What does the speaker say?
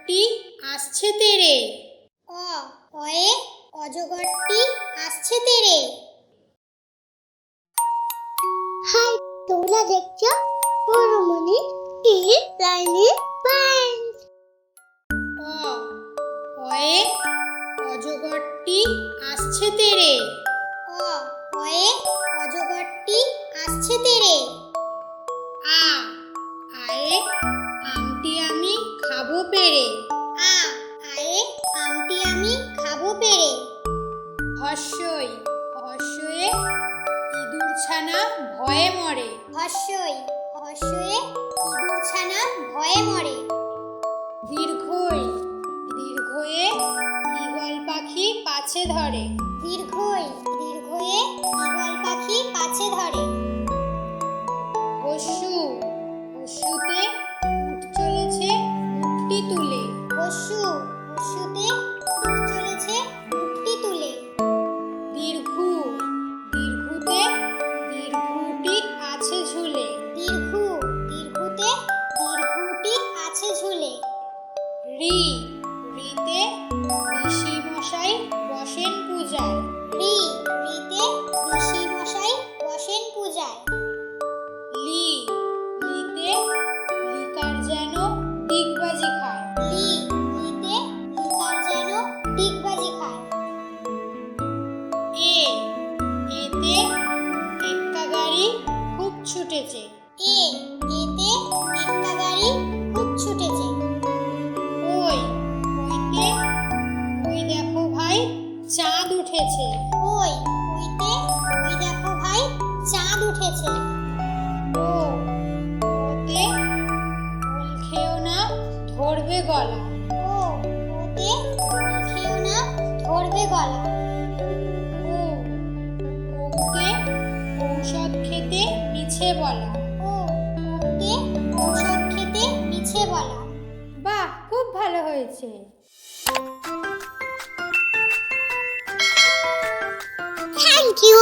অজগরটি আসছে তেরে। অয়ে অজগরটি আসছে তেরে। হাই, তোমরা দেখছো বড়মনি টিভি লাইনে পয়েন্ট। অয়ে অজগরটি আসছে তেরে। অয়ে অজগরটি আসছে তেরে। আয়ে আমটি আমি খাবো পেরে। আয়ে আমটি আমি খাবো পেরে। হর্ষই হর্ষয়ে ইঁদুর ছানা ভয়ে মরে। হর্ষই হর্ষয়ে ইঁদুর ছানা ভয়ে মরে। দীর্ঘই দীর্ঘয়ে ঈগল পাখি পাছে ধরে। দীর্ঘই দীর্ঘয়ে ঈগল পাখি পাছে ধরে। হস্যু হস্যুতে উঠ চলেছে মুঠটি তুলে। হস্যু হস্যুতে উঠ চলেছে মুঠটি তুলে। দীর্ঘু দীর্ঘুতে দীর্ঘুটি আছে ঝুলে। দীর্ঘু দীর্ঘুতে দীর্ঘুটি আছে ঝুলে। রি রিতে ঋষি মশাই বসেন পূজায়। রিতে ঋষি মশাই বসেন পূজায়। লি লিতে লিকার যেন ডিগবাজি খায়। লিতে লিকার যেন ডিগবাজি খায়। এতে এক্কা গাড়ি খুব ছুটেছে। এতে একটা গাড়ি খুব ছুটেছে। ওইতে ওই দেখো ভাই চাঁদ উঠেছে। ওইতে ওই দেখো ভাই চাঁদ উঠেছে। ওতে ওল খেও না ধরবে গলা। ওতে ওল খেও না ধরবে গলা। ওকে ঔষধ খেতে মিছে বলা। ওকে ঔষধ খেতে মিছে বলা। বাহ, খুব ভালো হয়েছে। Thank you.